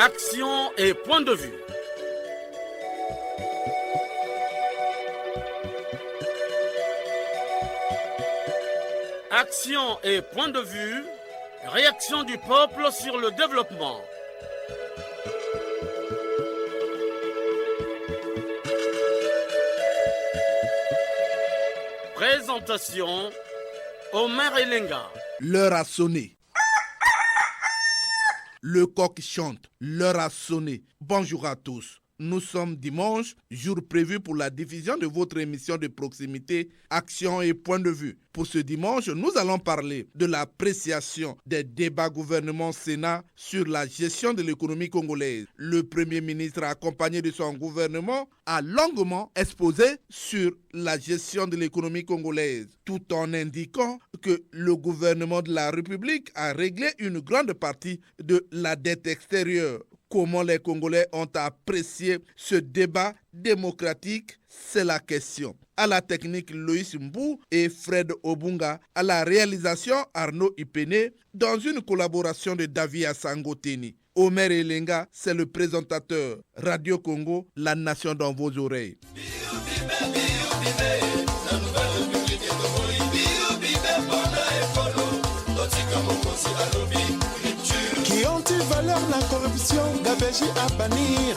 Action et point de vue. Action et point de vue. Réaction du peuple sur le développement. Présentation, Omer Elenga. L'heure a sonné. Le coq chante. L'heure a sonné. Bonjour à tous. Nous sommes dimanche, jour prévu pour la diffusion de votre émission de proximité Action et point de vue. Pour ce dimanche, nous allons parler de l'appréciation des débats gouvernement-Sénat sur la gestion de l'économie congolaise. Le Premier ministre, accompagné de son gouvernement, a longuement exposé sur la gestion de l'économie congolaise, tout en indiquant que le gouvernement de la République a réglé une grande partie de la dette extérieure. Comment les Congolais ont apprécié ce débat démocratique, c'est la question. À la technique, Loïs Mbou et Fred Obunga. À la réalisation, Arnaud Ipene, dans une collaboration de David Asangoteni. Omer Elenga, c'est le présentateur. Radio Congo, la nation dans vos oreilles. Qui ont-ils valeur la corruption d'ABJ à bannir?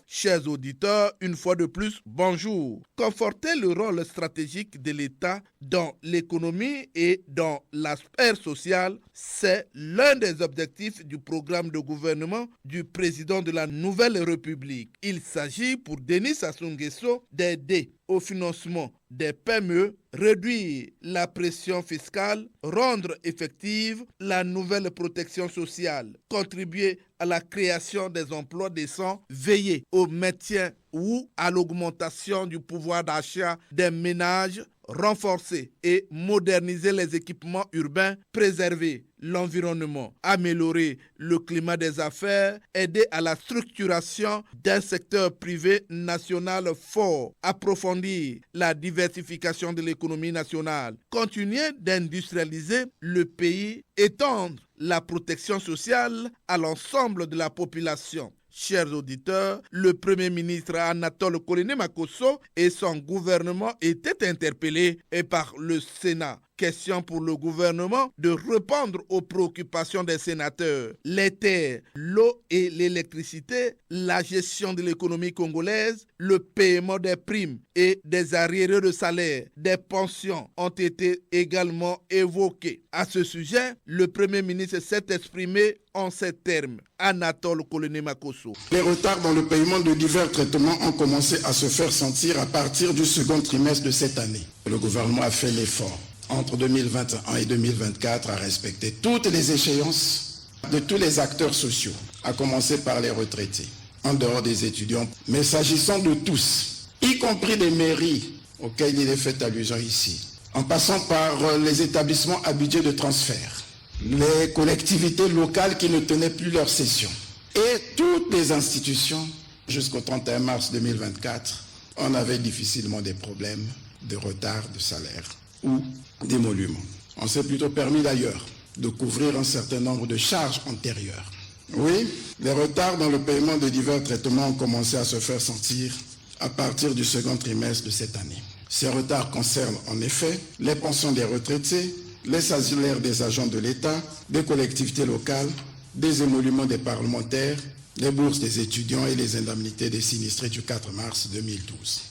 Chers auditeurs, une fois de plus, bonjour. Conforter le rôle stratégique de l'État dans l'économie et dans la sphère sociale, c'est l'un des objectifs du programme de gouvernement du président de la Nouvelle République. Il s'agit pour Denis Sassou Nguesso d'aider au financement des PME, réduire la pression fiscale, rendre effective la nouvelle protection sociale, contribuer à la création des emplois décents, veiller au maintien ou à l'augmentation du pouvoir d'achat des ménages, renforcer et moderniser les équipements urbains, préserver l'environnement, améliorer le climat des affaires, aider à la structuration d'un secteur privé national fort, approfondir la diversification de l'économie nationale, continuer d'industrialiser le pays, étendre la protection sociale à l'ensemble de la population. Chers auditeurs, le Premier ministre Anatole Koloné-Makosso et son gouvernement étaient interpellés par le Sénat. Question pour le gouvernement de répondre aux préoccupations des sénateurs. Les terres, l'eau et l'électricité, la gestion de l'économie congolaise, le paiement des primes et des arriérés de salaire, des pensions ont été également évoqués. À ce sujet, le Premier ministre s'est exprimé en ces termes. Anatole Koloné-Makosso. Les retards dans le paiement de divers traitements ont commencé à se faire sentir à partir du second trimestre de cette année. Le gouvernement a fait l'effort entre 2021 et 2024 à respecter toutes les échéances de tous les acteurs sociaux, à commencer par les retraités, en dehors des étudiants. Mais s'agissant de tous, y compris les mairies auxquelles il est fait allusion ici, en passant par les établissements à budget de transfert, les collectivités locales qui ne tenaient plus leur session, et toutes les institutions, jusqu'au 31 mars 2024, on avait difficilement des problèmes de retard de salaire ou d'émolument. On s'est plutôt permis d'ailleurs de couvrir un certain nombre de charges antérieures. Oui, les retards dans le paiement de divers traitements ont commencé à se faire sentir à partir du second trimestre de cette année. Ces retards concernent en effet les pensions des retraités, les salaires des agents de l'État, des collectivités locales, des émoluments des parlementaires, les bourses des étudiants et les indemnités des sinistrés du 4 mars 2012.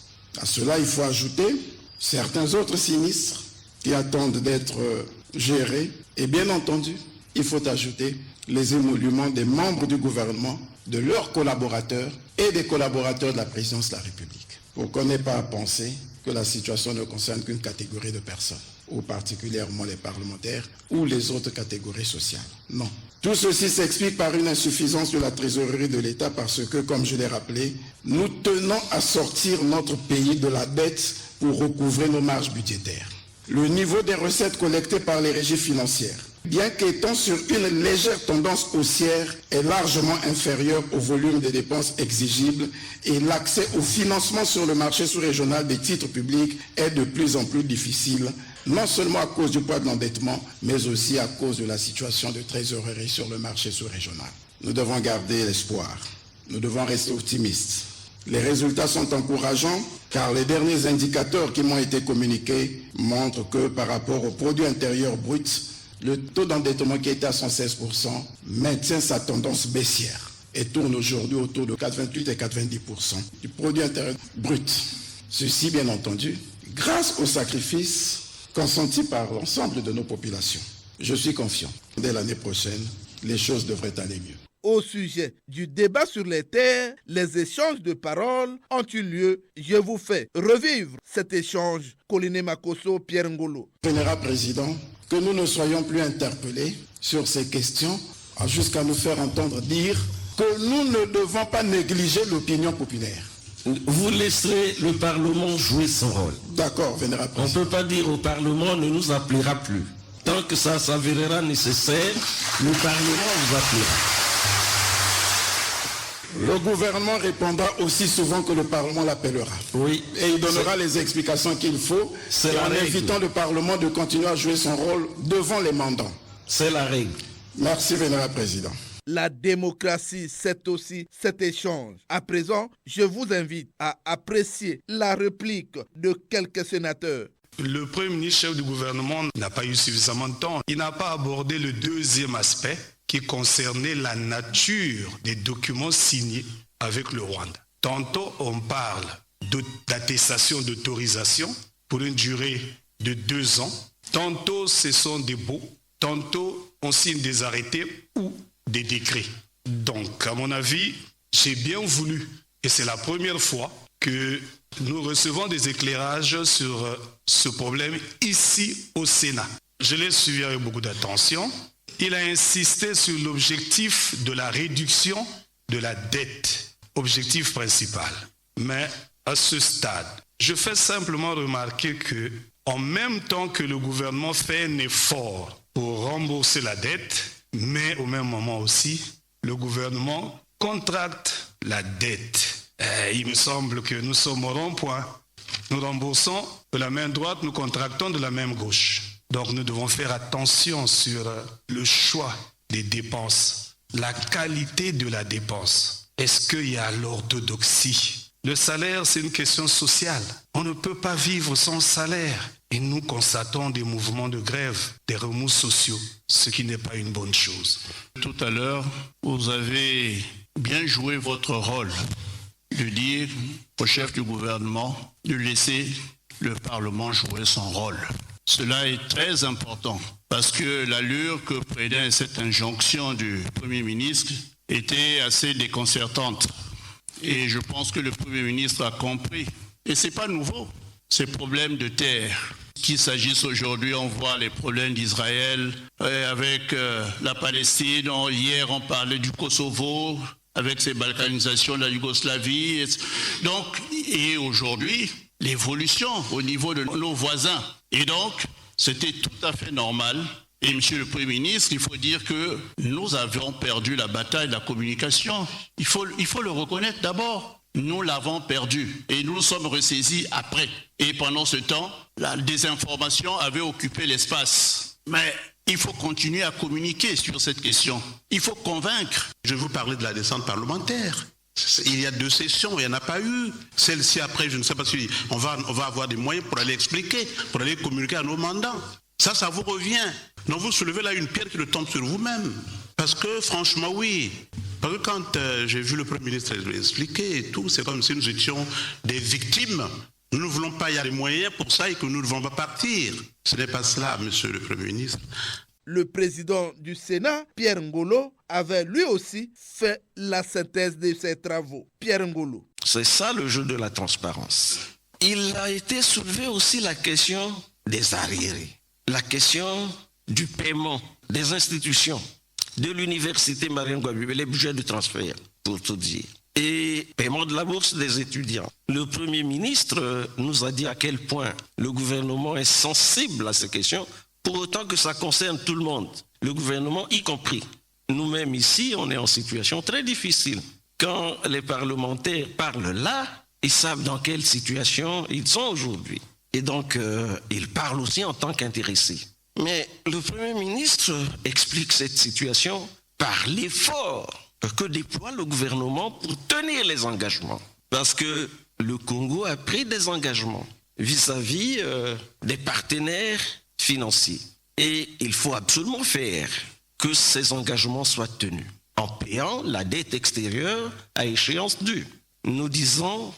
À cela, il faut ajouter certains autres sinistres qui attendent d'être gérés. Et bien entendu, il faut ajouter les émoluments des membres du gouvernement, de leurs collaborateurs et des collaborateurs de la présidence de la République. Pour qu'on n'ait pas à penser que la situation ne concerne qu'une catégorie de personnes, ou particulièrement les parlementaires ou les autres catégories sociales. Non. Tout ceci s'explique par une insuffisance de la trésorerie de l'État parce que, comme je l'ai rappelé, nous tenons à sortir notre pays de la dette pour recouvrer nos marges budgétaires. Le niveau des recettes collectées par les régies financières, bien qu'étant sur une légère tendance haussière, est largement inférieur au volume des dépenses exigibles et l'accès au financement sur le marché sous-régional des titres publics est de plus en plus difficile, non seulement à cause du poids de l'endettement, mais aussi à cause de la situation de trésorerie sur le marché sous-régional. nous devons garder l'espoir. Nous devons rester optimistes. Les résultats sont encourageants car les derniers indicateurs qui m'ont été communiqués montrent que par rapport au produit intérieur brut, le taux d'endettement qui était à 116% maintient sa tendance baissière et tourne aujourd'hui autour de 4,28 et 4,20% du produit intérieur brut. Ceci, bien entendu, grâce aux sacrifices consentis par l'ensemble de nos populations. Je suis confiant. Dès l'année prochaine, les choses devraient aller mieux. Au sujet du débat sur les terres, les échanges de paroles ont eu lieu. Je vous fais revivre cet échange. Koliné Makosso, Pierre Ngolo. Vénérable Président, que nous ne soyons plus interpellés sur ces questions jusqu'à nous faire entendre dire que nous ne devons pas négliger l'opinion populaire. Vous laisserez le Parlement jouer son rôle. D'accord, Vénérable On ne Président. peut pas dire au Parlement ne nous appellera plus. Tant que ça s'avérera nécessaire, le Parlement vous appellera. Le gouvernement répondra aussi souvent que le Parlement l'appellera. Oui. Et il donnera les explications qu'il faut C'est et la en règle. invitant le Parlement de continuer à jouer son rôle devant les mandants. C'est la règle. Merci, Vénérable Président. La démocratie, c'est aussi cet échange. À présent, je vous invite à apprécier la réplique de quelques sénateurs. Le Premier ministre, chef du gouvernement, n'a pas eu suffisamment de temps. Il n'a pas abordé le deuxième aspect qui concernait la nature des documents signés avec le Rwanda. Tantôt, on parle d'attestation d'autorisation pour une durée de 2 ans. Tantôt, ce sont des baux. Tantôt, on signe des arrêtés ou des décrets. Donc, à mon avis, j'ai bien voulu, et c'est la première fois que nous recevons des éclairages sur ce problème ici au Sénat. Je l'ai suivi avec beaucoup d'attention. Il a insisté sur l'objectif de la réduction de la dette, objectif principal. Mais à ce stade, je fais simplement remarquer que, en même temps que le gouvernement fait un effort pour rembourser la dette, mais au même moment aussi, le gouvernement contracte la dette. Il me semble que nous sommes au rond-point. Nous remboursons de la main droite, nous contractons de la main gauche. Donc nous devons faire attention sur le choix des dépenses, la qualité de la dépense. Est-ce qu'il y a l'orthodoxie? Le salaire, c'est une question sociale. On ne peut pas vivre sans salaire. Et nous constatons des mouvements de grève, des remous sociaux, ce qui n'est pas une bonne chose. Tout à l'heure, vous avez bien joué votre rôle de dire au chef du gouvernement de laisser le Parlement jouer son rôle. Cela est très important parce que l'allure que prenait cette injonction du Premier ministre était assez déconcertante. Et je pense que le Premier ministre a compris. Et ce n'est pas nouveau, ces problèmes de terre. Qu'il s'agisse aujourd'hui, on voit les problèmes d'Israël avec la Palestine. Hier, on parlait du Kosovo avec ses balkanisations de la Yougoslavie. Donc, et aujourd'hui, l'évolution au niveau de nos voisins. Et donc, c'était tout à fait normal. Et Monsieur le Premier ministre, il faut dire que nous avions perdu la bataille de la communication. Il faut le reconnaître d'abord. Nous l'avons perdu et nous nous sommes ressaisis après. Et pendant ce temps, la désinformation avait occupé l'espace. Mais il faut continuer à communiquer sur cette question. Il faut convaincre. Je vous parlais de la descente parlementaire. Il y a 2 sessions, il n'y en a pas eu. Celle-ci, après, je ne sais pas si on va avoir des moyens pour aller expliquer, pour aller communiquer à nos mandants. Ça vous revient. Donc vous soulevez là une pierre qui tombe sur vous-même. Parce que franchement, oui. Parce que quand j'ai vu le Premier ministre expliquer et tout, c'est comme si nous étions des victimes. Nous ne voulons pas y avoir les moyens pour ça et que nous ne devons pas partir. Ce n'est pas cela, Monsieur le Premier ministre. Le président du Sénat, Pierre Ngolo, avait lui aussi fait la synthèse de ses travaux. Pierre Ngolo. C'est ça le jeu de la transparence. Il a été soulevé aussi la question des arriérés, la question du paiement des institutions, de l'université Mariam Gouabi, les budgets de transfert, pour tout dire, et paiement de la bourse des étudiants. Le Premier ministre nous a dit à quel point le gouvernement est sensible à ces questions, pour autant que ça concerne tout le monde, le gouvernement y compris. Nous-mêmes ici, on est en situation très difficile. Quand les parlementaires parlent là, ils savent dans quelle situation ils sont aujourd'hui. Et donc, ils parlent aussi en tant qu'intéressés. Mais le Premier ministre explique cette situation par l'effort que déploie le gouvernement pour tenir les engagements. Parce que le Congo a pris des engagements vis-à-vis des partenaires financiers. Et il faut absolument faire que ces engagements soient tenus en payant la dette extérieure à échéance due. Nous disons,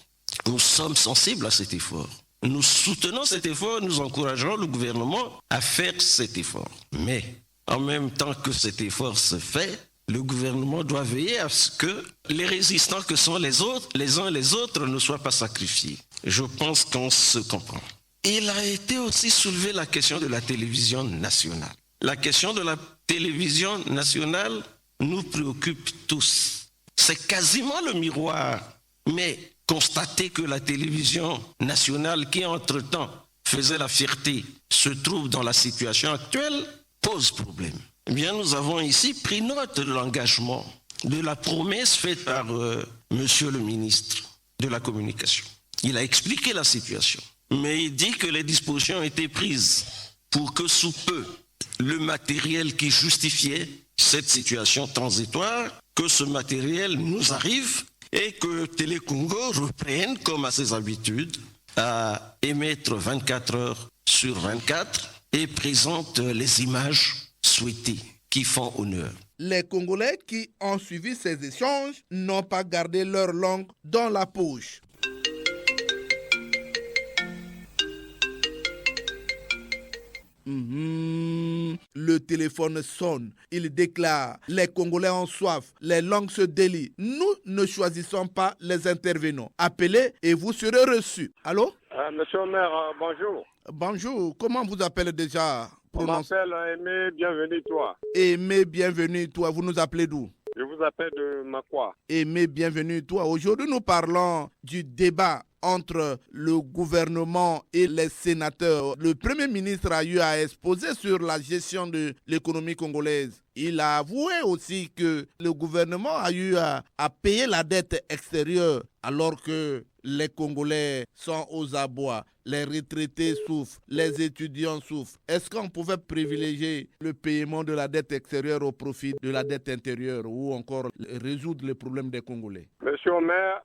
nous sommes sensibles à cet effort. Nous soutenons cet effort, nous encourageons le gouvernement à faire cet effort. Mais en même temps que cet effort se fait, le gouvernement doit veiller à ce que les résistants que sont les autres, les uns et les autres, ne soient pas sacrifiés. Je pense qu'on se comprend. Il a été aussi soulevé la question de la télévision nationale. La question de la télévision nationale nous préoccupe tous. C'est quasiment le miroir. Mais constater que la télévision nationale, qui entre-temps faisait la fierté, se trouve dans la situation actuelle, pose problème. Eh bien, nous avons ici pris note de l'engagement, de la promesse faite par Monsieur le ministre de la Communication. Il a expliqué la situation, mais il dit que les dispositions ont été prises pour que sous peu, le matériel qui justifiait cette situation transitoire, que ce matériel nous arrive et que Télé Congo reprenne, comme à ses habitudes, à émettre 24 heures sur 24 et présente les images souhaitées qui font honneur. Les Congolais qui ont suivi ces échanges n'ont pas gardé leur langue dans la poche. Le téléphone sonne. Il déclare: les Congolais ont soif, les langues se délient. Nous ne choisissons pas les intervenants. Appelez et vous serez reçus. Allô? Monsieur le maire, bonjour. Bonjour. Comment vous appelez déjà? On m'appelle Aimé Bienvenu Toi. Aimé Bienvenu Toi. Vous nous appelez d'où? Je vous appelle de Makwa. Aimé Bienvenu Toi. Aujourd'hui, nous parlons du débat entre le gouvernement et les sénateurs. Le Premier ministre a eu à exposer sur la gestion de l'économie congolaise. Il a avoué aussi que le gouvernement a eu à payer la dette extérieure alors que les Congolais sont aux abois. Les retraités souffrent, les étudiants souffrent. Est-ce qu'on pouvait privilégier le paiement de la dette extérieure au profit de la dette intérieure ou encore résoudre les problèmes des Congolais? Monsieur le maire,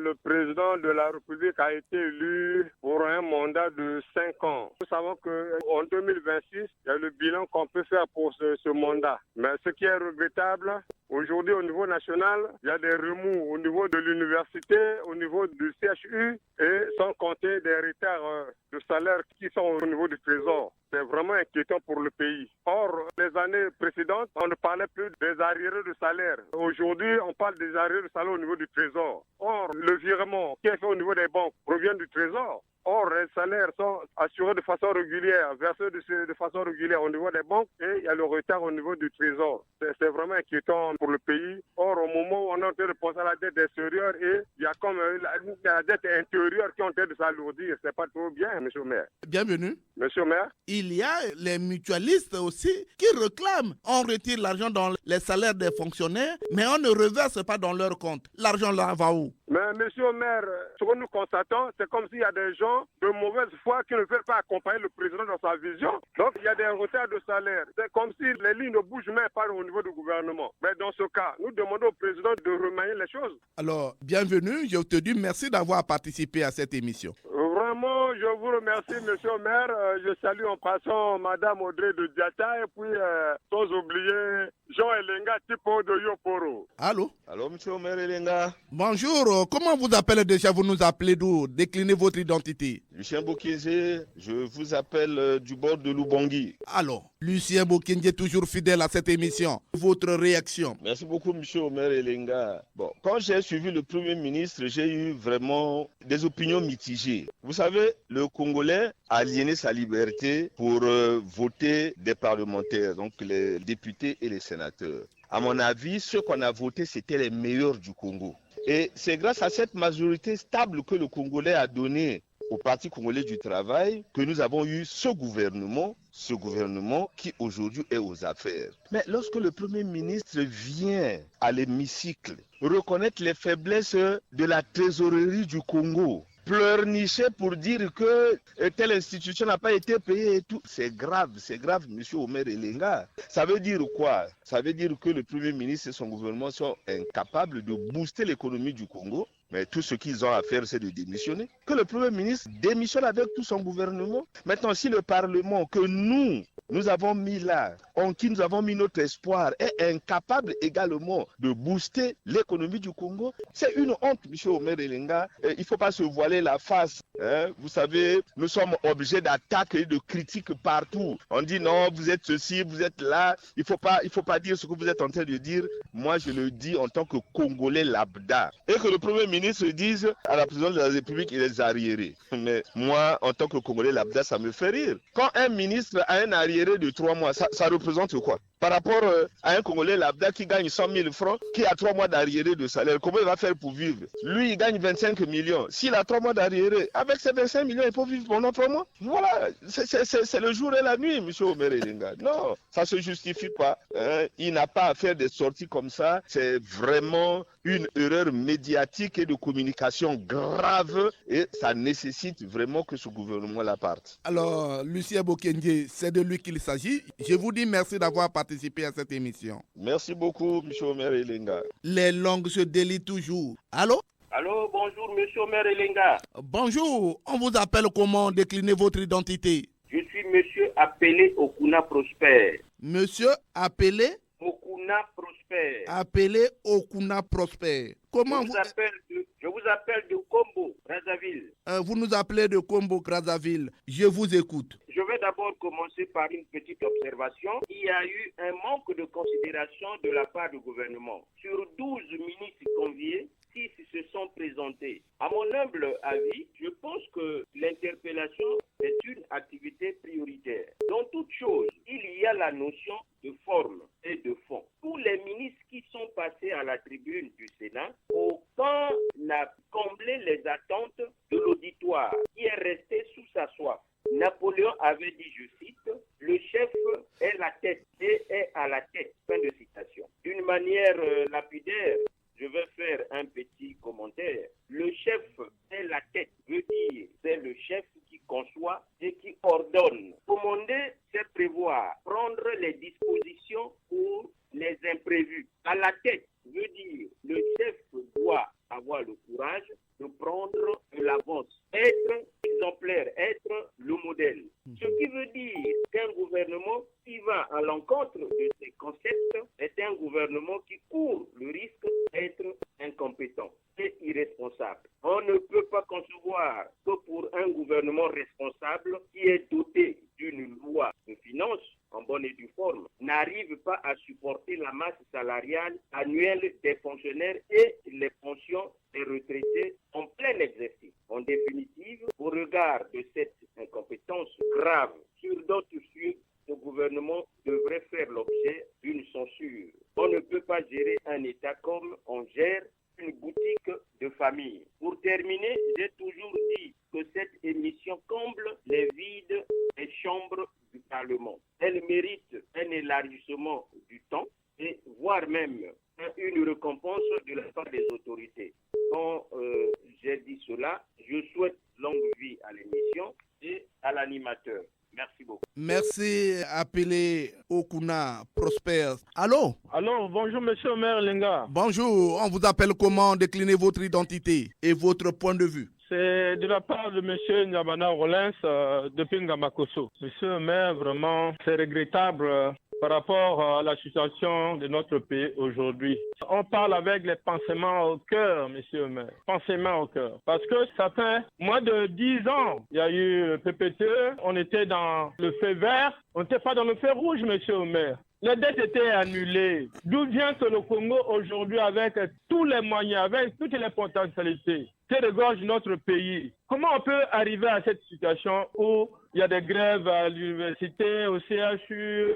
le président de la République a été élu pour un mandat de 5 ans. Nous savons qu'en 2026, il y a le bilan qu'on peut faire pour ce mandat. Mais ce qui est regrettable, aujourd'hui au niveau national, il y a des remous au niveau de l'université, au niveau du CHU et sans compter des retards de salaire qui sont au niveau du trésor. C'est vraiment inquiétant pour le pays. Or, les années précédentes, on ne parlait plus des arriérés de salaire. Aujourd'hui, on parle des arriérés de salaire au niveau du trésor. Or, le virement qui est fait au niveau des banques provient du trésor. Or, les salaires sont assurés de façon régulière, versés de façon régulière au niveau des banques et il y a le retard au niveau du trésor. C'est vraiment inquiétant pour le pays. Or, au moment où on est en train de penser à la dette extérieure et il y a comme la dette intérieure qui est en train de s'alourdir. C'est pas trop bien, monsieur le maire. Bienvenue. Monsieur le maire. Il y a les mutualistes aussi qui réclament. On retire l'argent dans les salaires des fonctionnaires, mais on ne reverse pas dans leur compte. L'argent là va où? Mais monsieur le maire, ce que nous constatons, c'est comme s'il y a des gens de mauvaise foi qui ne veulent pas accompagner le président dans sa vision. Donc il y a des retards de salaire. C'est comme si les lignes ne bougent même pas au niveau du gouvernement. Mais dans ce cas, nous demandons au président de remanier les choses. Alors, bienvenue. Je te dis merci d'avoir participé à cette émission. Vraiment, je vous remercie, monsieur le maire. Je salue en passant madame Audrey de Diata et puis, sans oublier, Jean Elenga Tipo de Yoporo. Allô? Allô, monsieur le maire Elenga. Bonjour. Comment vous appelez déjà? Vous nous appelez d'où? Déclinez votre identité. Lucien Bokinze, je vous appelle du bord de Lubangui. Alors, Lucien Bokinze, toujours fidèle à cette émission. Votre réaction? Merci beaucoup, monsieur le maire Elenga. Bon, quand j'ai suivi le Premier ministre, j'ai eu vraiment des opinions mitigées. Vous savez, le Congolais a aliéné sa liberté pour voter des parlementaires, donc les députés et les sénateurs. À mon avis, ceux qu'on a votés, c'était les meilleurs du Congo. Et c'est grâce à cette majorité stable que le Congolais a donné au Parti congolais du travail que nous avons eu ce gouvernement qui aujourd'hui est aux affaires. Mais lorsque le Premier ministre vient à l'hémicycle reconnaître les faiblesses de la trésorerie du Congo, pleurnicher pour dire que telle institution n'a pas été payée et tout. C'est grave, monsieur Omer Elenga. Ça veut dire quoi? Ça veut dire que le Premier ministre et son gouvernement sont incapables de booster l'économie du Congo. Mais tout ce qu'ils ont à faire, c'est de démissionner. Que le Premier ministre démissionne avec tout son gouvernement. Maintenant, si le Parlement que nous avons mis là, en qui nous avons mis notre espoir, est incapable également de booster l'économie du Congo, c'est une honte, M. Omer Elenga. Il ne faut pas se voiler la face. Vous savez, nous sommes objets d'attaques et de critiques partout. On dit non, vous êtes ceci, vous êtes là. Il ne faut pas dire ce que vous êtes en train de dire. Moi, je le dis en tant que Congolais lambda. Et que le Premier ministre dise à la présidence de la République, il est arriéré. Mais moi, en tant que Congolais lambda, ça me fait rire. Quand un ministre a un arriéré de 3 mois, ça représente quoi? Par rapport à un Congolais lambda qui gagne 100 000 francs, qui a 3 mois d'arriéré de salaire, comment il va faire pour vivre? Lui, il gagne 25 millions. S'il a 3 mois d'arriéré, avec ces 25 millions, il peut vivre pendant 3 mois. Voilà, c'est le jour et la nuit, M. Omer Elenga. Non, ça ne se justifie pas. Il n'a pas à faire des sorties comme ça. C'est vraiment une erreur médiatique et de communication grave et ça nécessite vraiment que ce gouvernement-là parte. Alors, Lucien Bokenge, c'est de lui qu'il s'agit. Je vous dis merci d'avoir participé à cette émission. Merci beaucoup, M. Omer Elenga. Les langues se délient toujours. Allô? Allô, bonjour, M. Omer Elenga. Bonjour, on vous appelle comment? Déclinez votre identité. Je suis monsieur appelé Okuna Prosper. Monsieur appelé Okuna Prosper. Appelé Okuna Prosper. Comment je vous appelle de Kombo, Brazzaville. Vous nous appelez de Kombo, Brazzaville. Je vous écoute. Je vais d'abord commencer par une petite observation. Il y a eu un manque de considération de la part du gouvernement. Sur 12 ministres conviés, 6 se sont présentés. À mon humble avis, je pense que l'interpellation est une activité prioritaire. Dans toute chose, il y a la notion de forme et de fond. Tous les ministres qui sont passés à la tribune du Sénat, aucun n'a comblé les attentes de l'auditoire qui est resté sous sa soif. Napoléon avait dit, je cite, « Le chef est la tête et est à la tête ». Fin de citation. D'une manière lapidaire, je vais faire un petit commentaire. Le chef est la tête, veut dire c'est le chef qui conçoit et qui ordonne. Commander, c'est prévoir, prendre les dispositions pour les imprévus. À la tête veut dire le chef doit avoir le courage de prendre de l'avance, être exemplaire, être le modèle. Ce qui veut dire qu'un gouvernement qui va à l'encontre de ces concepts est un gouvernement qui court le risque d'être incompétent et irresponsable. On ne peut pas concevoir que pour un gouvernement responsable qui est doté d'une loi de finances en bonne et due forme, n'arrive pas à supporter la masse salariale annuelle des fonctionnaires et les pensions des retraités en plein exercice. En définitive, au regard de cette incompétence grave sur d'autres sujets, ce gouvernement devrait faire l'objet d'une censure. On ne peut pas gérer un État comme on gère une boutique de famille. Pour terminer, j'ai toujours dit que cette émission comble les vides des chambres du Parlement. Elle mérite un élargissement du temps et voire même une récompense de la part des autorités. Quand j'ai dit cela, je souhaite longue vie à l'émission et à l'animateur. Merci beaucoup. Merci, appelé Okuna Prosper. Allô? Allô, bonjour monsieur Omer Elenga. Bonjour, on vous appelle comment? Déclinez votre identité et votre point de vue. C'est de la part de monsieur Nyabana Rollins depuis Ngamakoso. Monsieur Omer, vraiment, c'est regrettable par rapport à la situation de notre pays aujourd'hui. On parle avec les pansements au cœur, monsieur Omer. Pansements au cœur. Parce que ça fait moins de 10 ans, il y a eu PPTE, on était dans le feu vert, on n'était pas dans le feu rouge, monsieur Omer. Les dettes étaient annulées. D'où vient que le Congo aujourd'hui, avec tous les moyens, avec toutes les potentialités, se regorge notre pays? Comment on peut arriver à cette situation où il y a des grèves à l'université, au CHU,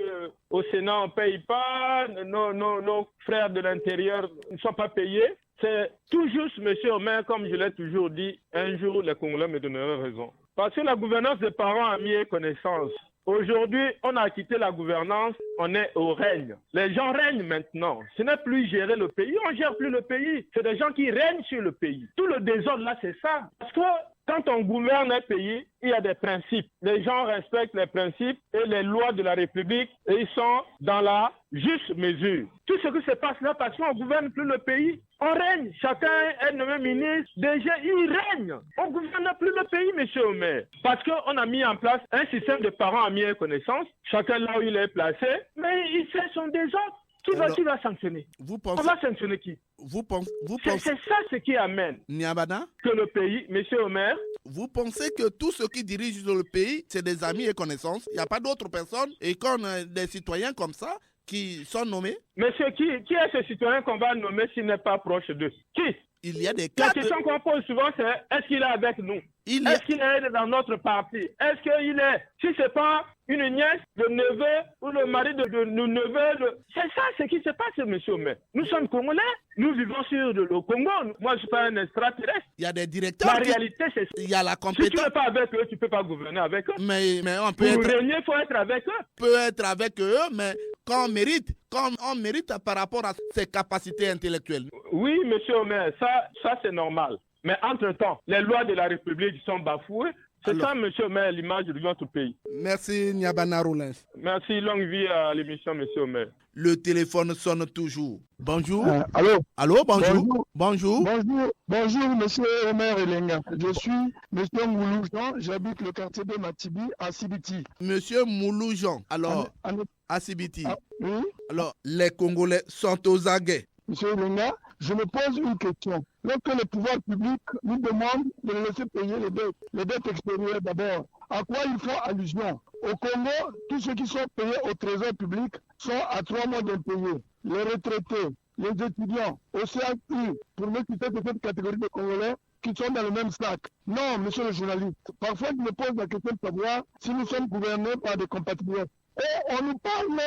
au Sénat, on ne paye pas, nos frères de l'intérieur ne sont pas payés? C'est tout juste, monsieur Omer, comme je l'ai toujours dit, un jour les Congolais me donneront raison. Parce que la gouvernance des parents a mis connaissance. Aujourd'hui, on a quitté la gouvernance, on est au règne. Les gens règnent maintenant. Ce n'est plus gérer le pays, on ne gère plus le pays. C'est des gens qui règnent sur le pays. Tout le désordre là, c'est ça. Parce que Quand on gouverne un pays, il y a des principes. Les gens respectent les principes et les lois de la République et ils sont dans la juste mesure. Tout ce qui se passe là, parce qu'on ne gouverne plus le pays, on règne. Chacun est nommé ministre. Déjà, il règne. On ne gouverne plus le pays, monsieur le maire. Parce qu'on a mis en place un système de parents à mieux connaissance. Chacun là où il est placé, mais il fait son désordre. Qui va sanctionner? On va sanctionner qui? C'est ça ce qui amène Nyabana, que le pays, monsieur le maire. Vous pensez que tous ceux qui dirigent le pays, c'est des amis et connaissances? Il n'y a pas d'autres personnes et qu'on a des citoyens comme ça qui sont nommés? Monsieur, qui est ce citoyen qu'on va nommer s'il n'est pas proche d'eux? Qui? Il y a des cas. La question qu'on pose souvent, c'est est-ce qu'il est avec nous? Est-ce qu'il est dans notre parti? Est-ce qu'il est, si ce n'est pas une nièce, le neveu ou le mari de neveu, c'est ça ce qui se passe, monsieur le maire. Nous sommes Congolais, nous vivons sur le Congo. Moi, je ne suis pas un extraterrestre. Il y a des directeurs. La réalité, c'est ça. Il y a la compétence. Si tu n'es pas avec eux, tu ne peux pas gouverner avec eux. Mais on peut Pour régner, il faut être avec eux. Peut être avec eux, mais quand on mérite par rapport à ses capacités intellectuelles. Oui, monsieur le maire, ça c'est normal. Mais entre-temps, les lois de la République sont bafouées. C'est ça, monsieur le maire, l'image de notre pays. Merci, Nyabana Rollins. Merci, longue vie à l'émission, monsieur le maire. Le téléphone sonne toujours. Bonjour. Allô, bonjour. Bonjour. Bonjour, monsieur Omer Elenga. Je suis monsieur Moulou Jean, j'habite le quartier de Matibi à Sibiti. Monsieur Moulou Jean, alors, à Sibiti. Oui. Alors, les Congolais sont aux aguets. Monsieur Elenga, je me pose une question. Lorsque le pouvoir public nous demande de laisser payer les dettes extérieures d'abord, à quoi ils font allusion? Au Congo, tous ceux qui sont payés au trésor public sont à 3 mois d'impayés. Les retraités, les étudiants, au CAQ, pour ne citer de cette catégorie de Congolais qui sont dans le même sac. Non, monsieur le journaliste, parfois je me pose la question de savoir si nous sommes gouvernés par des compatriotes. Et on nous parle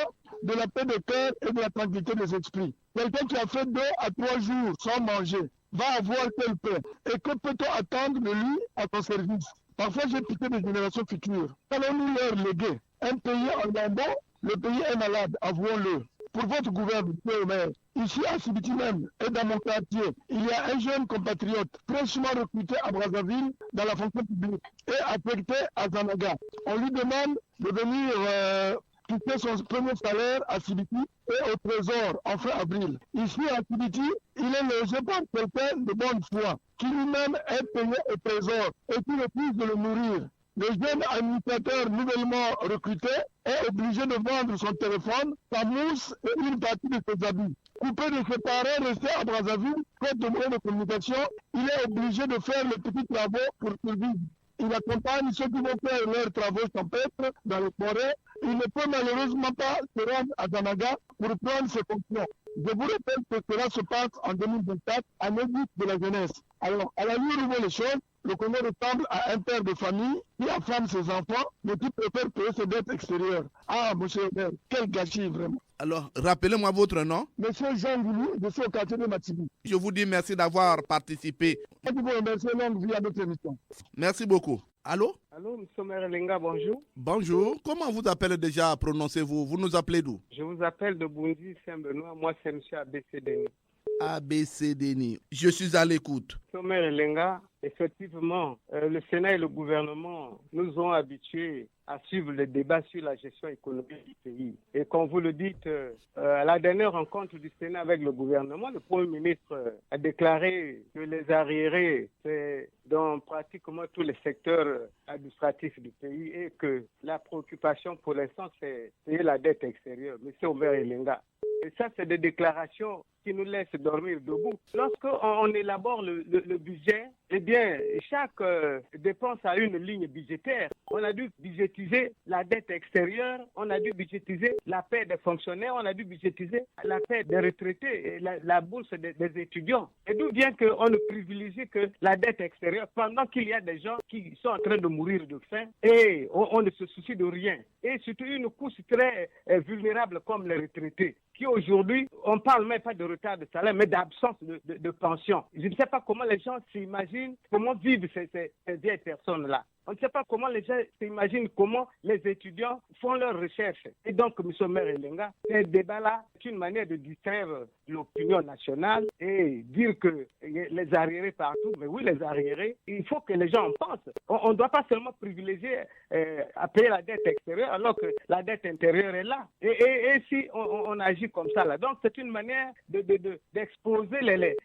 de la paix de cœur et de la tranquillité des esprits. Quelqu'un qui a fait 2 à 3 jours sans manger va avoir quelle paix? Et que peut-on attendre de lui à son service? Parfois, j'ai pitié des générations futures. Allons-nous leur léguer un pays en lambeaux? Le pays est malade, avouons-le. Pour votre gouvernement, monsieur le maire, ici à Sibiti même et dans mon quartier, il y a un jeune compatriote fraîchement recruté à Brazzaville dans la fonction publique et affecté à Zanaga. On lui demande de venir quitter son premier salaire à Sibiti et au Trésor en fin avril. Ici à Sibiti, il est logé par quelqu'un de bonne foi qui lui-même est payé au Trésor et qui refuse de le nourrir. Le jeune administrateur nouvellement recruté est obligé de vendre son téléphone, sa mousse et une partie de ses habits. Coupé de ses parents restés à Brazzaville, faute de moyens de communication, il est obligé de faire les petits travaux pour survivre. Il accompagne ceux qui vont faire leurs travaux champêtres dans les forêts. Il ne peut malheureusement pas se rendre à Zanaga pour prendre ses fonctions. Je vous rappelle que cela se passe en 2024, à l'édit de la jeunesse. Alors, à la lueur où voit les choses, le Congo ressemble à un père de famille qui affame ses enfants, mais qui préfère payer ses dettes extérieures. Ah, monsieur le maire, quel gâchis vraiment. Alors, rappelez-moi votre nom. Monsieur Jean Goulou, je suis au quartier de Matibi. Je vous dis merci d'avoir participé. Je vous remercie, longue vie à notre émission. Merci beaucoup. Allô? Allô, monsieur Maire Lenga, bonjour. Bonjour. Comment vous appelez déjà, prononcez-vous? Vous nous appelez d'où? Je vous appelle de Bondy, Saint-Benoît. Moi, c'est monsieur ABCDNI. ABCDNI. Je suis à l'écoute. Monsieur Maire Lenga, effectivement, le Sénat et le gouvernement nous ont habitués à suivre le débat sur la gestion économique du pays. Et comme vous le dites, à la dernière rencontre du Sénat avec le gouvernement, le Premier ministre a déclaré que les arriérés, c'est dans pratiquement tous les secteurs administratifs du pays et que la préoccupation pour l'instant, c'est payer la dette extérieure. Monsieur Omer Elenga. Et ça, c'est des déclarations qui nous laissent dormir debout. Lorsqu'on élabore le budget, eh bien, chaque dépense a une ligne budgétaire. On a dû budgétiser la dette extérieure, on a dû budgétiser la paie des fonctionnaires, on a dû budgétiser la paie des retraités et la bourse des étudiants. Et d'où vient qu'on ne privilégie que la dette extérieure pendant qu'il y a des gens qui sont en train de mourir de faim et on ne se soucie de rien. Et surtout une couche très vulnérable comme les retraités, qui aujourd'hui, on ne parle même pas de retard de salaire, mais d'absence de pension. Je ne sais pas comment les gens s'imaginent, comment vivent ces vieilles personnes-là. On ne sait pas comment les gens s'imaginent comment les étudiants font leurs recherches. Et donc, M. Omer Elenga, ce débat-là est une manière de distraire l'opinion nationale et dire que les arriérés partout, mais oui, les arriérés, il faut que les gens en pensent. On ne doit pas seulement privilégier à payer la dette extérieure alors que la dette intérieure est là. Et si on agit comme ça, là, donc c'est une manière d'exposer les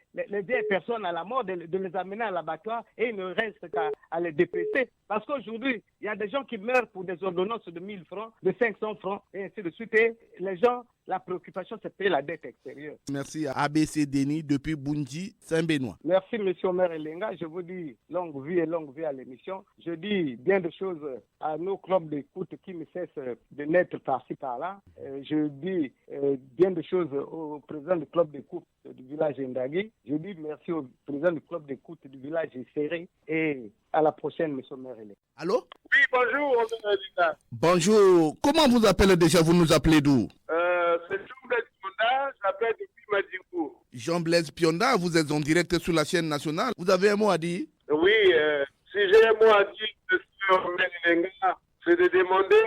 vieilles personnes à la mort, de les amener à l'abattoir et il ne reste qu'à les dépêcher. Parce qu'aujourd'hui, il y a des gens qui meurent pour des ordonnances de 1000 francs, de 500 francs et ainsi de suite. Et les gens, la préoccupation, c'est de payer la dette extérieure. Merci à ABC Denis depuis Bunji, Saint-Benoît. Merci, M. Omer Elenga. Je vous dis longue vie et longue vie à l'émission. Je dis bien de choses à nos clubs d'écoute qui ne cessent de naître par-ci, par-là. Je dis bien de choses au président du club d'écoute du village Ndagui. Je dis merci au président du club d'écoute du village Serré et à la prochaine, M. Omer Elenga. Allô? Oui, bonjour, Omer Elenga. Bonjour. Comment vous appelez déjà? Vous nous appelez d'où? C'est Jean-Blaise Pionda, j'appelle depuis Madincourt. Jean-Blaise Pionda, vous êtes en direct sur la chaîne nationale. Vous avez un mot à dire? Oui, si j'ai un mot à dire, M. Omer Elenga, c'est de demander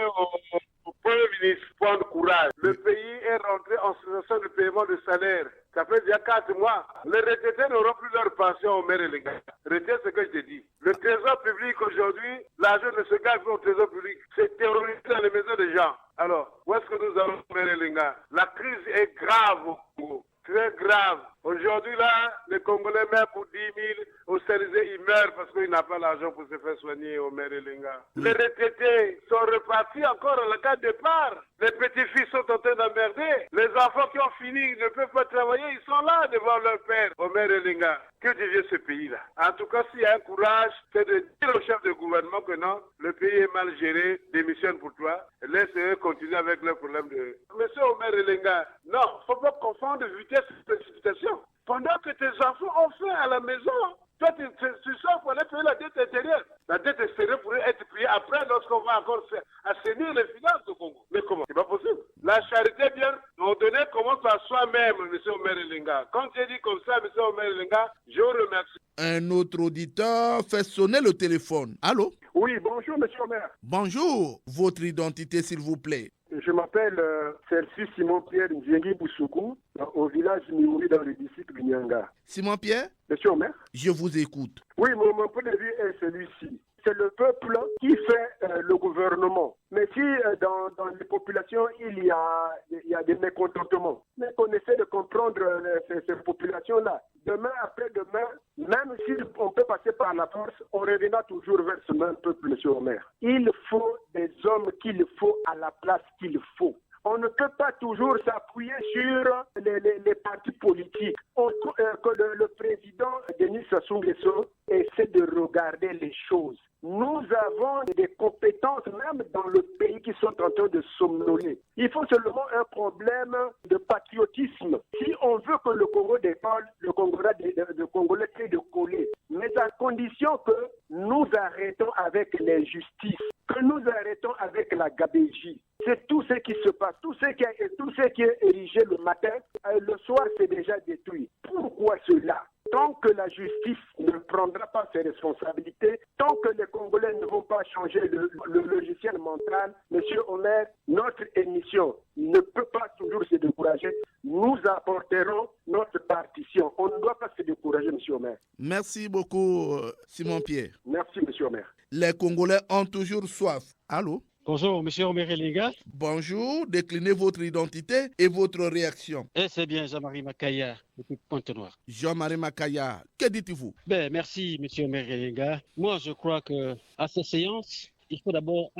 au Premier ministre de prendre courage. Le pays est rentré en situation de paiement de salaire. Ça fait déjà 4 mois. Les retraités n'auront plus leur pension au maire Elenga. Retiens ce que je te dis. Le trésor public aujourd'hui, l'argent ne se gagne pas au trésor public. C'est terrorisé dans les maisons des gens. Alors, où est-ce que nous allons, maire Elenga? La crise est grave au Congo. Très grave. Aujourd'hui, là, les Congolais meurent pour 10 000. Au Cérizé, ils meurent parce qu'ils n'ont pas l'argent pour se faire soigner au maire Elenga. Les retraités sont repartis encore à la case départ. Les petits-fils sont en train d'emmerder. Les enfants qui ont fini ne peuvent pas travailler. Ils sont là devant leur père au maire Elenga. Que devient ce pays-là? En tout cas, s'il y a un courage, c'est de dire au chef de gouvernement que non, le pays est mal géré, démissionne pour toi. Laisse-eux continuer avec leur problème de... Monsieur Omer Elenga, non, il ne faut pas confondre vitesse et précipitation. Pendant que tes enfants ont faim à la maison, toi, tu sors pour aller payer la dette intérieure. La dette extérieure pourrait être payée après lorsqu'on va encore assainir les finances au Congo. Mais comment? C'est pas possible. La charité, bien, ordonnée commence par soi-même, M. Omer Elenga. Quand tu dis comme ça, M. Omer Elenga, je vous remercie. Un autre auditeur fait sonner le téléphone. Allô? Oui, bonjour, M. Omer. Bonjour. Votre identité, s'il vous plaît. Je m'appelle Celsus Simon-Pierre Njengi Boussoukou, au village Mimouri dans le district de Nyanga. Simon-Pierre? Monsieur Omer? Je vous écoute. Oui, mon point de vue est celui-ci. C'est le peuple qui fait le gouvernement. Mais si dans les populations, il y a des mécontentements, mais qu'on essaie de comprendre ces populations-là, demain après demain, même si on peut passer par la force, on reviendra toujours vers ce même peuple, M. Omer. Il faut des hommes qu'il faut à la place qu'il faut. On ne peut pas toujours s'appuyer sur les partis politiques. Que le président Denis Sassou Nguesso essaie de regarder les choses. Nous avons des compétences même dans le pays qui sont en train de somnoler. Il faut seulement un problème de patriotisme. Si on veut que le Congo décolle, le Congolais fait de coller. Mais à condition que nous arrêtons avec l'injustice, que nous arrêtons avec la gabégie. C'est tout ce qui se passe. Tout ce qui est érigé le matin, le soir c'est déjà détruit. Pourquoi cela? Tant que la justice ne prendra pas ses responsabilités, tant que les Congolais ne vont pas changer le logiciel mental, M. Omer, notre émission ne peut pas toujours se décourager. Nous apporterons notre partition. On ne doit pas se décourager, M. Omer. Merci beaucoup, Simon-Pierre. Merci, M. Omer. Les Congolais ont toujours soif. Allô? Bonjour, M. Omer Elenga. Bonjour, déclinez votre identité et votre réaction. C'est bien Jean-Marie Makaya, depuis Pointe-Noire. Jean-Marie Makaya, que dites-vous? Merci, M. Omer Elenga. Moi, je crois qu'à ces séances, il faut d'abord,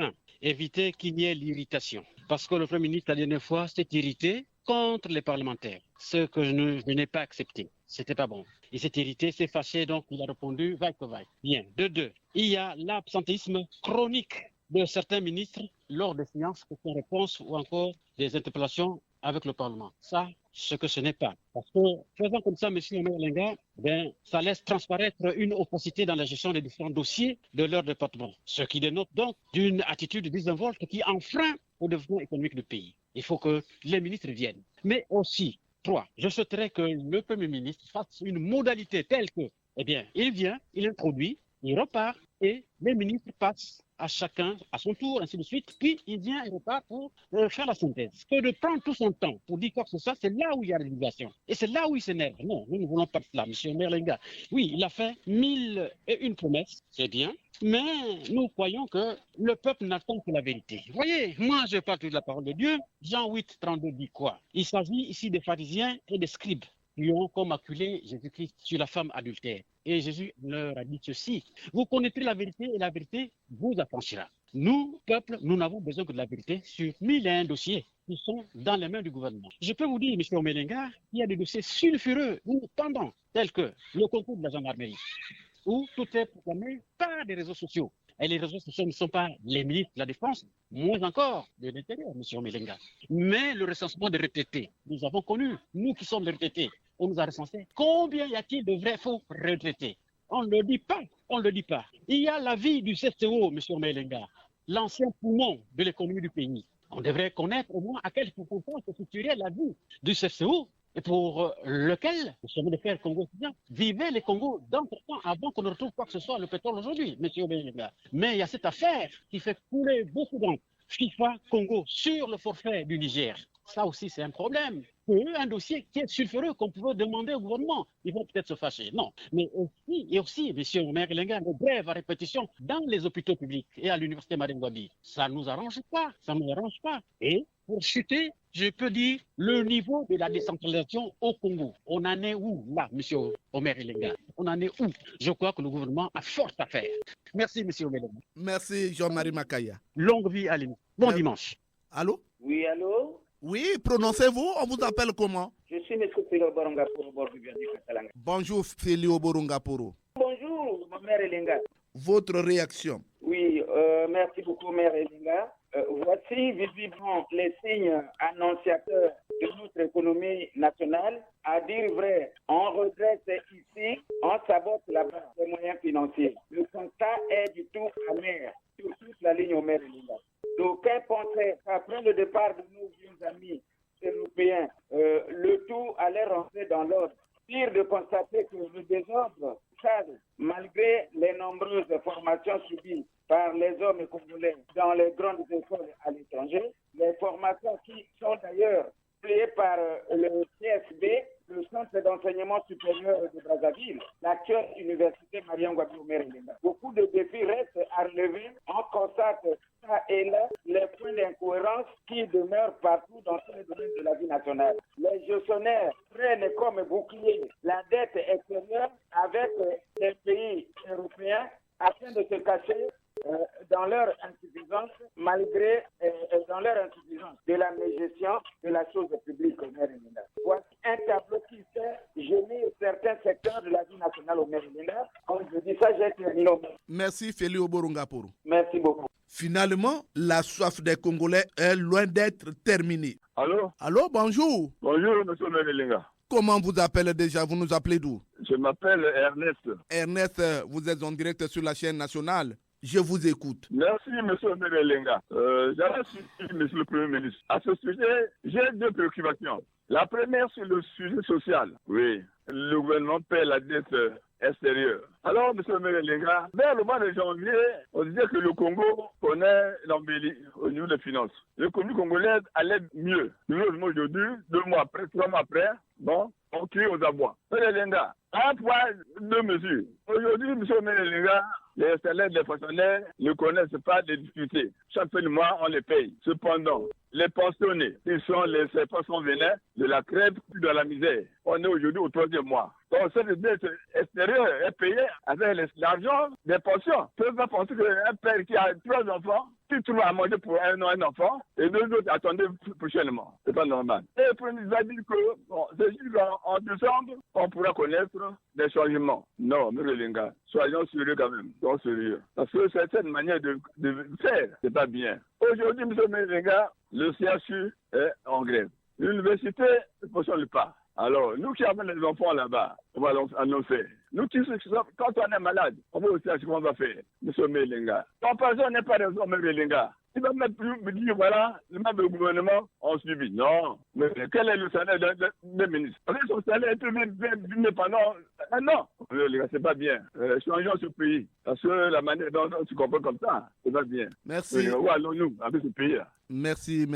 éviter qu'il y ait l'irritation. Parce que le Premier ministre, la dernière fois, s'est irrité contre les parlementaires. Ce que je n'ai pas accepté. C'était pas bon. Il s'est irrité, s'est fâché, donc il a répondu vaille que vaille. Bien. De deux, il y a l'absentéisme chronique de certains ministres lors des séances, questions-réponses ou encore des interpellations avec le Parlement. Ça, ce que ce n'est pas. Parce que faisant comme ça, M. Omer Elenga, ça laisse transparaître une opacité dans la gestion des différents dossiers de leur département. Ce qui dénote donc d'une attitude désinvolte qui enfreint au développement économique du pays. Il faut que les ministres viennent. Mais aussi, 3, je souhaiterais que le Premier ministre fasse une modalité telle que, il vient, il introduit, il repart et les ministres passent à chacun à son tour, ainsi de suite. Puis il vient et repart pour faire la synthèse. Que de prendre tout son temps pour dire quoi que ce soit, c'est là où il y a l'égalisation. Et c'est là où il s'énerve. Non, nous ne voulons pas de cela, M. Merlinga. Oui, il a fait 1001 promesses, c'est bien. Mais nous croyons que le peuple n'attend que la vérité. Vous voyez, moi je parle de la parole de Dieu. Jean 8, 32 dit quoi? Il s'agit ici des pharisiens et des scribes qui ont comme acculé Jésus-Christ sur la femme adultère. Et Jésus leur a dit ceci: vous connaîtrez la vérité et la vérité vous affranchira. Nous, peuple, nous n'avons besoin que de la vérité sur 1001 dossiers qui sont dans les mains du gouvernement. Je peux vous dire, M. Omelenga, il y a des dossiers sulfureux ou tendants, tels que le concours de la gendarmerie, où tout est proclamé par les réseaux sociaux. Et les réseaux sociaux ne sont pas les ministres de la Défense, moins encore de l'Intérieur, M. Omelenga. Mais le recensement des retraités, nous avons connu, nous qui sommes les retraités, on nous a recensé. Combien y a-t-il de vrais faux retraités? On ne le dit pas, on ne le dit pas. Il y a l'avis du CCO, M. Omelenga, l'ancien poumon de l'économie du pays. On devrait connaître au moins à quelle pourcentage se situerait l'avis du CCO et pour lequel le chemin de fer congo-syrien vivait les Congos d'antre-temps avant qu'on ne retrouve quoi que ce soit le pétrole aujourd'hui, M. Omelenga. Mais il y a cette affaire qui fait couler beaucoup d'encre. FIFA Congo sur le forfait du Niger. Ça aussi, c'est un problème. Un dossier qui est sulfureux qu'on pouvait demander au gouvernement. Ils vont peut-être se fâcher. Non. Mais aussi, M. Merlinga, les grèves à répétition dans les hôpitaux publics et à l'université Marine-Ngouabi. Ça ne nous arrange pas. Ça ne nous arrange pas. Et pour chuter, je peux dire le niveau de la décentralisation au Congo. On en est où, là, M. Omelenga? On en est où? Je crois que le gouvernement a fort à faire. Merci, M. Omelenga. Merci, Jean-Marie Makaya. Longue vie à l'île. Bon dimanche. Allô? Oui, allô? Oui, prononcez-vous, on vous appelle comment? Je suis M. Félio Borongaporo, Borbibian du Katalanga. Bonjour, Félio Borongaporo. Bonjour, Mère Elenga. Votre réaction? Oui, merci beaucoup, Mère Elenga. Voici visiblement les signes annonciateurs de notre économie nationale. À dire vrai, on redresse ici, on sabote là-bas les moyens financiers. Le constat est du tout amer sur toute la ligne au Mère Elenga. D'aucuns pensaient qu'après le départ de nos vieux amis européens, le tout allait rentrer dans l'ordre. Pire de constater que le désordre cadre, malgré les nombreuses formations subies par les hommes congolais dans les grandes écoles à l'étranger, les formations qui sont d'ailleurs payées par le CSB, le Centre d'enseignement supérieur de Brazzaville, l'actuelle université Mariam-Ngouabi Omerenga. Beaucoup de défis restent à relever. On constate ça et là les points d'incohérence qui demeurent partout dans tous les domaines de la vie nationale. Les gestionnaires prennent comme bouclier la dette extérieure avec les pays européens afin de se cacher dans leur insuffisance, malgré dans leur insuffisance de la gestion de la chose publique au Méridien. Voici un tableau qui fait gêner certains secteurs de la vie nationale au Méridien. Comme je dis ça, j'ai terminé. Merci Félio Borongaporo. Merci beaucoup. Finalement, la soif des Congolais est loin d'être terminée. Allô? Allô, bonjour. Bonjour, M. Merelinga. Comment vous appelez déjà? Vous nous appelez d'où? Je m'appelle Ernest. Ernest, vous êtes en direct sur la chaîne nationale. Je vous écoute. Merci, M. Merelinga. J'avais suivi, M. le Premier ministre. À ce sujet, j'ai deux préoccupations. La première, sur le sujet social. Oui, le gouvernement paie la dette extérieure. Alors, M. Merelinga, vers le mois de janvier, on disait que le Congo connaît l'embellie au niveau des finances. L'économie congolaise allait mieux. Nous, aujourd'hui, 2 mois après, 3 mois après, bon, on crie aux abois. Merelinga, un point, 2 mesures. Aujourd'hui, M. Merelinga, les salaires des fonctionnaires ne connaissent pas des difficultés. Chaque fin de mois, on les paye. Cependant, les pensionnés, ils sont les personnes venaient de la crève puis de la misère. On est aujourd'hui au 3e mois. Donc, cette dette extérieure est payée avec l'argent des pensions. Vous ne pouvez pas penser qu'un père qui a 3 enfants, qui trouve à manger pour un enfant, et 2 autres attendez prochainement. C'est pas normal. Et le Premier ministre a dit que, bon, c'est juste qu'en décembre, on pourra connaître des changements. Non, M. Merelinga, soyons sérieux quand même. Soyons sérieux. Parce que cette manière de faire, c'est pas bien. Aujourd'hui, M. Merelinga, le CHU est en grève. L'université ne fonctionne pas. Alors, nous qui avons les enfants là-bas, on va annoncer. Nous qui sommes, quand on est malade, on va aussi ce qu'on va faire, M. Merelinga. Comparaison n'est pas raison, M. Merelinga. Il va même plus me dire, voilà, le même gouvernement, on subit. Non. Mais quel est le salaire des ministres? Son salaire est bien pendant un an. C'est pas bien. Changeons ce pays. Parce que la manière dont tu comprends comme ça, c'est pas bien. Merci. Où allons-nous avec ce pays-là? Merci,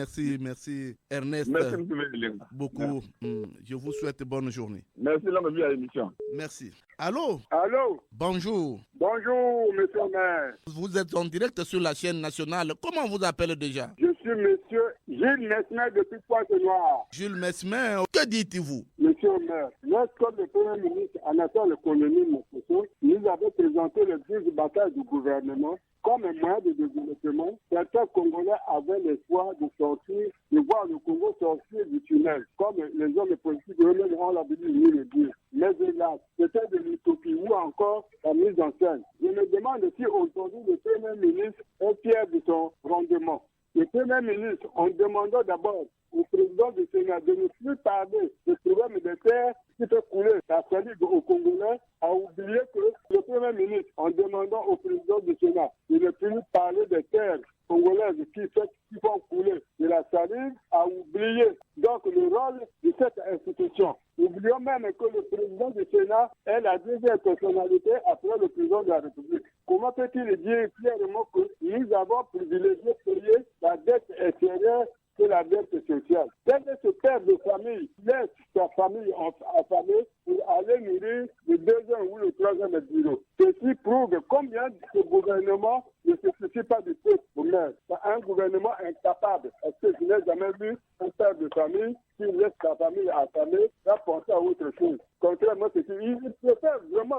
Ernest. Merci, M. Beaucoup. Je vous souhaite bonne journée. Merci, l'homme vu à l'émission. Merci. Allô? Allô? Bonjour. Bonjour, monsieur le maire. Vous êtes en direct sur la chaîne nationale. Comment vous appelez déjà? Je suis monsieur Jules Mesmer depuis Pointe-Noire. Jules Mesmer, que dites-vous? Monsieur le maire, lorsque le Premier ministre Anatole Colonie Mokoso nous avait présenté le 10 bataille du gouvernement comme un moyen de développement, certains Congolais avaient l'espoir de sortir, de voir le Congo sortir du tunnel, comme les hommes politiques eux-mêmes ont l'habitude de le dire. Mais hélas, c'était de l'utopie ou encore la mise en scène. Je me demande si aujourd'hui le Premier ministre est fier de son rendement. Le Premier ministre, en demandant d'abord au président du Sénat de ne plus parler des problèmes de terre qui fait couler la salive aux Congolais, a oublié que le Premier ministre, en demandant au président du Sénat de ne plus parler des terres congolaises qui font couler de la salive, a oublié donc le rôle de cette institution. Oublions même que le président du Sénat est la deuxième personnalité après le président de la République. Comment peut-il dire clairement que nous avons privilégié payer la dette extérieure que la dette sociale? Quel est ce père de famille qui laisse sa famille affamée pour aller nourrir le deuxième ou le troisième bureau? Ceci prouve combien ce gouvernement ne se soucie pas du peuple. C'est un gouvernement incapable. Parce que je n'ai jamais vu un père de famille qui laisse sa famille affamée à penser à autre chose. Contrairement à ce qu'il préfère vraiment,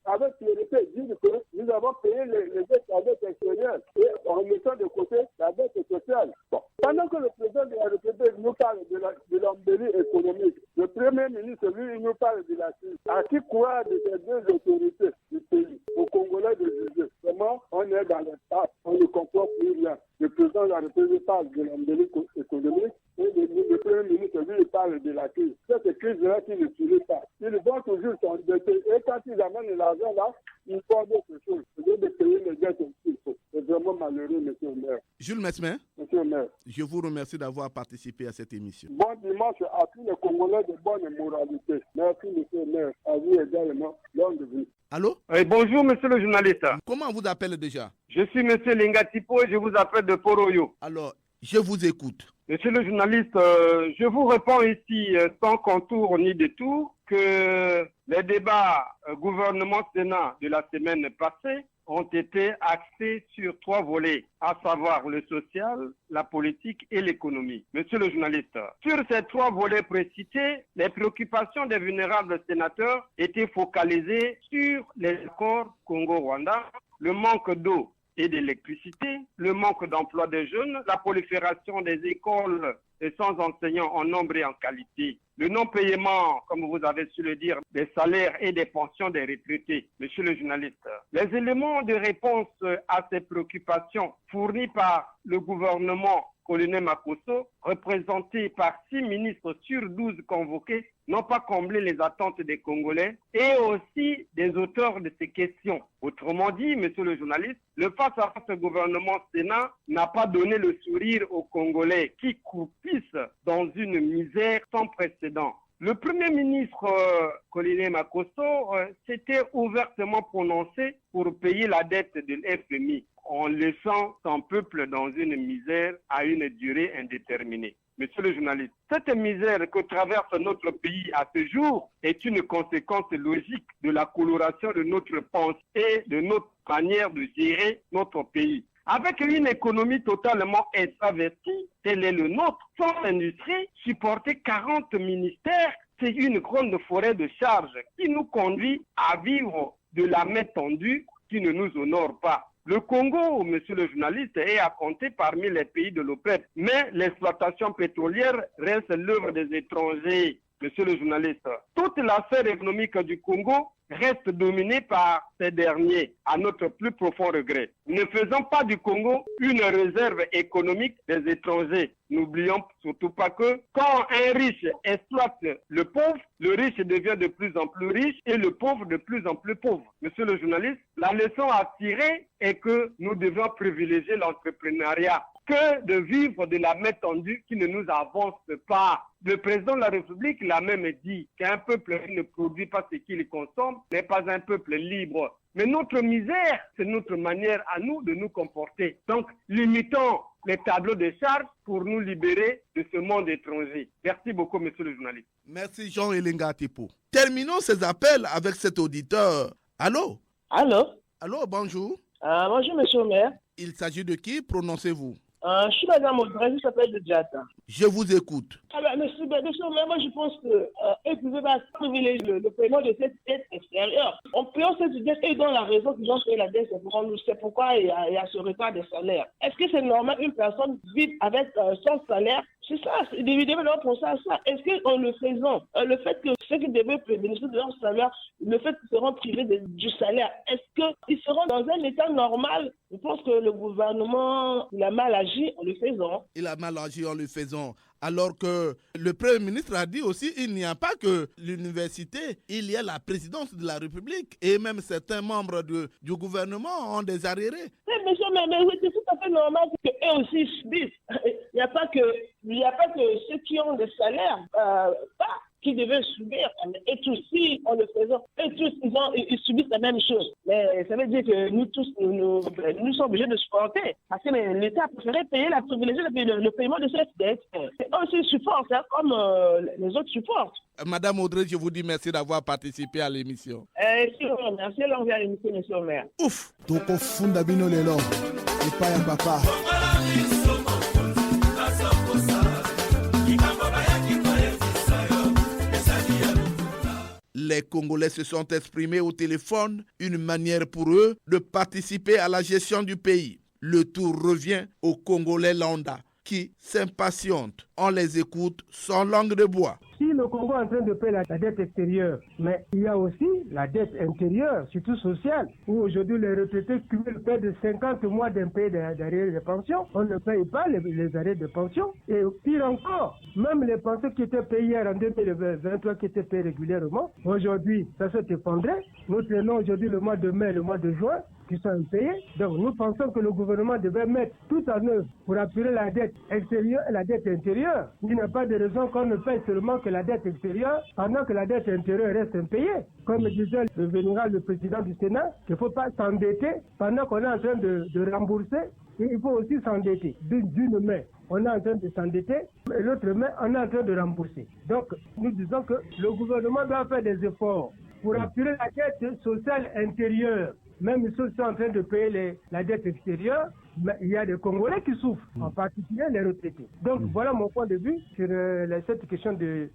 avec fierté, dire que nous avons payé les dettes à dette extérieure et en mettant de côté la dette sociale. Bon. Pendant que le président de la République nous parle de l'embellie économique, le Premier ministre, lui, il nous parle de la crise. À qui croire de ces deux autorités du pays, aux Congolais de juger? Vraiment, on est dans l'espace, on ne comprend plus rien. Le président de la République parle de l'embellie économique et le Premier ministre, lui, il parle de la crise. Cette crise-là qui ne suit pas. Ils vont toujours s'endetter et quand ils amènent l'argent là, ils font d'autres choses. Au lieu de payer les dettes aussi. C'est vraiment malheureux, monsieur le maire. Jules Mesmer, monsieur le maire, je vous remercie d'avoir participé à cette émission. Bon dimanche à tous les Congolais de bonne moralité. Merci, monsieur le maire. À vous également. Longue vie. Allô? Bonjour, monsieur le journaliste. Comment vous appelez déjà? Je suis monsieur Linga Tipo et je vous appelle de Poroyo. Alors, je vous écoute. Monsieur le journaliste, je vous réponds ici sans contour ni détour que les débats gouvernement-Sénat de la semaine passée ont été axés sur 3 volets, à savoir le social, la politique et l'économie. Monsieur le journaliste, sur ces 3 volets précités, les préoccupations des vulnérables sénateurs étaient focalisées sur les accords Congo-Rwanda, le manque d'eau et d'électricité, le manque d'emploi des jeunes, la prolifération des écoles et sans enseignants en nombre et en qualité, le non-paiement, comme vous avez su le dire, des salaires et des pensions des retraités. Monsieur le journaliste, les éléments de réponse à ces préoccupations fournis par le gouvernement Colonel Makoso, représenté par 6 ministres sur 12 convoqués, n'ont pas comblé les attentes des Congolais et aussi des auteurs de ces questions. Autrement dit, monsieur le journaliste, le face-à-face gouvernement Sénat n'a pas donné le sourire aux Congolais qui croupissent dans une misère sans précédent. Le Premier ministre Colonel Makoso s'était ouvertement prononcé pour payer la dette de l'FMI en laissant son peuple dans une misère à une durée indéterminée. Monsieur le journaliste, cette misère que traverse notre pays à ce jour est une conséquence logique de la coloration de notre pensée et de notre manière de gérer notre pays. Avec une économie totalement extravertie, tel est le nôtre, sans industrie, supporter 40 ministères, c'est une grande forêt de charges qui nous conduit à vivre de la main tendue qui ne nous honore pas. Le Congo, monsieur le journaliste, est à compter parmi les pays de l'OPEP, mais l'exploitation pétrolière reste l'œuvre des étrangers. Monsieur le journaliste, toute la sphère économique du Congo reste dominée par ces derniers, à notre plus profond regret. Ne faisons pas du Congo une réserve économique des étrangers. N'oublions surtout pas que quand un riche exploite le pauvre, le riche devient de plus en plus riche et le pauvre de plus en plus pauvre. Monsieur le journaliste, la leçon à tirer est que nous devons privilégier l'entrepreneuriat que de vivre de la main tendue qui ne nous avance pas. Le président de la République l'a même dit qu'un peuple qui ne produit pas ce qu'il consomme n'est pas un peuple libre. Mais notre misère, c'est notre manière à nous de nous comporter. Donc, limitons les tableaux de charges pour nous libérer de ce monde étranger. Merci beaucoup, monsieur le journaliste. Merci, Jean Elenga Tipo. Terminons ces appels avec cet auditeur. Allô? Allô? Allô, bonjour. Bonjour, monsieur le maire. Il s'agit de qui? Prononcez-vous. Je suis madame Audrey, je s'appelle de Djata. Je vous écoute. Monsieur le maire, moi je pense que ils ne pouvaient pas privilégier le paiement de cette dette extérieure. On paye cette dette et dans la raison qu'ils ont fait la dette, c'est pourquoi il y a ce retard des salaires. Est-ce que c'est normal qu'une personne vive avec son salaire? C'est ça, évidemment, pour ça. Est-ce qu'en le faisant, le fait que ceux qui devaient bénéficier de leur salaire, le fait qu'ils seront privés du salaire, est-ce qu'ils seront dans un état normal? Je pense que le gouvernement, il a mal agi en le faisant. Il a mal agi en le faisant. Alors que le Premier ministre a dit aussi il n'y a pas que l'université, il y a la présidence de la République et même certains membres du gouvernement ont des arriérés. Mais monsieur, mais c'est tout à fait normal qu'eux aussi subissent. Il n'y a pas que ceux qui ont des salaires qui devaient subir. Et tous, si on le faisait, et tous, ils subissent la même chose. Mais ça veut dire que nous tous, nous sommes obligés de supporter. Parce que l'État a préféré privilégier le paiement de cette dette. Et aussi supportent, comme les autres supportent. Madame Audrey, je vous dis merci d'avoir participé à l'émission. Merci à l'envers à l'émission, monsieur le maire. Ouf! Toko funda bino lelo. Et pas un papa. Les Congolais se sont exprimés au téléphone, une manière pour eux de participer à la gestion du pays. Le tour revient aux Congolais lambda qui s'impatientent. On les écoute sans langue de bois. Si le Congo est en train de payer la dette extérieure, mais il y a aussi la dette intérieure, surtout sociale, où aujourd'hui les retraités cumulent près de 50 mois d'impayés d'arriérés de pension. On ne paye pas les arrêts de pension. Et pire encore, même les pensions qui étaient payées en 2023, qui étaient payées régulièrement, aujourd'hui, ça s'est effondré. Nous traînons aujourd'hui le mois de mai, le mois de juin, qui sont impayés. Donc nous pensons que le gouvernement devait mettre tout en œuvre pour appuyer la dette extérieure et la dette intérieure. Il n'y a pas de raison qu'on ne paye seulement que la dette extérieure pendant que la dette intérieure reste impayée. Comme disait le vénéral, le président du Sénat, qu'il ne faut pas s'endetter pendant qu'on est en train de rembourser. Et il faut aussi s'endetter. D'une main, on est en train de s'endetter et l'autre main, on est en train de rembourser. Donc nous disons que le gouvernement doit faire des efforts pour appuyer la dette sociale intérieure. Même si ils sont en train de payer la dette extérieure, mais il y a des Congolais qui souffrent, en particulier les retraités. Donc voilà mon point de vue sur cette question de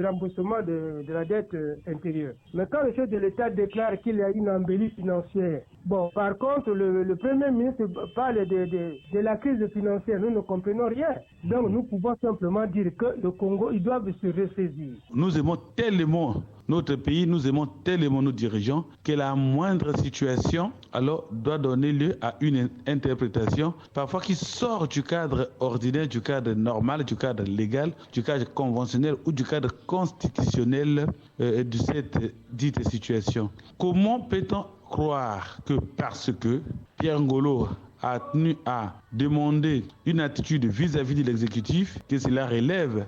remboursement de la dette intérieure. Mais quand le chef de l'État déclare qu'il y a une embellie financière, bon, par contre, le Premier ministre parle de la crise financière, nous ne comprenons rien. Donc nous pouvons simplement dire que le Congo, ils doivent se ressaisir. Nous aimons tellement notre pays, nous aimons tellement nos dirigeants que la moindre situation alors doit donner lieu à une interprétation parfois qui sort du cadre ordinaire, du cadre normal, du cadre légal, du cadre conventionnel ou du cadre constitutionnel de cette dite situation. Comment peut-on croire que parce que Pierre Ngolo a tenu à demander une attitude vis-à-vis de l'exécutif, que cela relève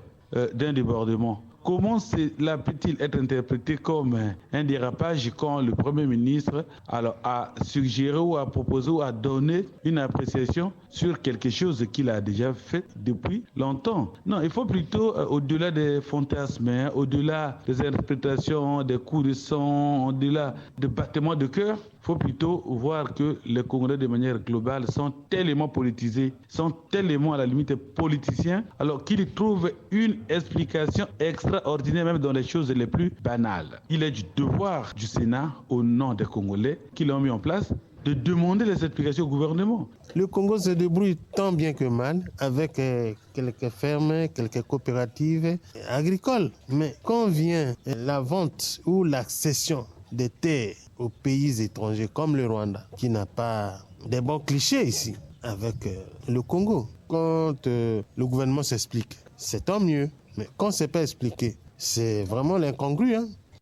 d'un débordement? Comment cela peut-il être interprété comme un dérapage quand le Premier ministre a suggéré ou a proposé ou a donné une appréciation sur quelque chose qu'il a déjà fait depuis longtemps? Non, il faut plutôt, au-delà des fantasmes, au-delà des interprétations, des coups de sang, au-delà des battements de cœur, il faut plutôt voir que les Congolais de manière globale sont tellement politisés, sont tellement à la limite politiciens, alors qu'ils trouvent une explication extraordinaire même dans les choses les plus banales. Il est du devoir du Sénat, au nom des Congolais qui l'ont mis en place, de demander les explications au gouvernement. Le Congo se débrouille tant bien que mal avec quelques fermes, quelques coopératives agricoles. Mais quand vient la vente ou l'accession des terres aux pays étrangers comme le Rwanda, qui n'a pas des bons clichés ici avec le Congo. Quand le gouvernement s'explique, c'est tant mieux. Mais quand c'est pas expliqué, c'est vraiment l'incongru.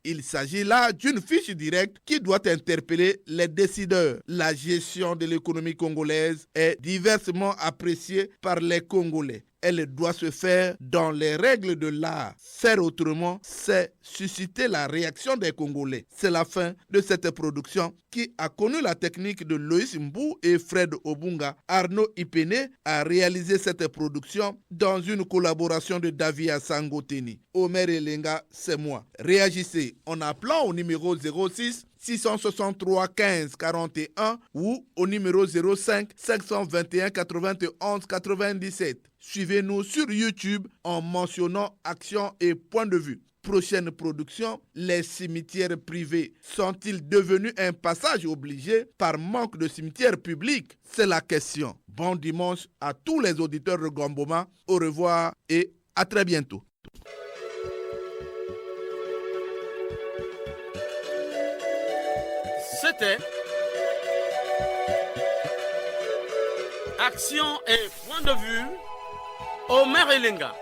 Il s'agit là d'une fiche directe qui doit interpeller les décideurs. La gestion de l'économie congolaise est diversement appréciée par les Congolais. Elle doit se faire dans les règles de l'art. Faire autrement, c'est susciter la réaction des Congolais. C'est la fin de cette production qui a connu la technique de Loïs Mbou et Fred Obunga. Arnaud Ipene a réalisé cette production dans une collaboration de Davia Sangoteni. Omer Elenga, c'est moi. Réagissez en appelant au numéro 06 663 15 41 ou au numéro 05 521 91 97. Suivez-nous sur YouTube en mentionnant Action et Point de Vue. Prochaine production, les cimetières privés sont-ils devenus un passage obligé par manque de cimetières publics? C'est la question. Bon dimanche à tous les auditeurs de Gamboma. Au revoir et à très bientôt. C'était Action et Point de Vue, Omer Elenga.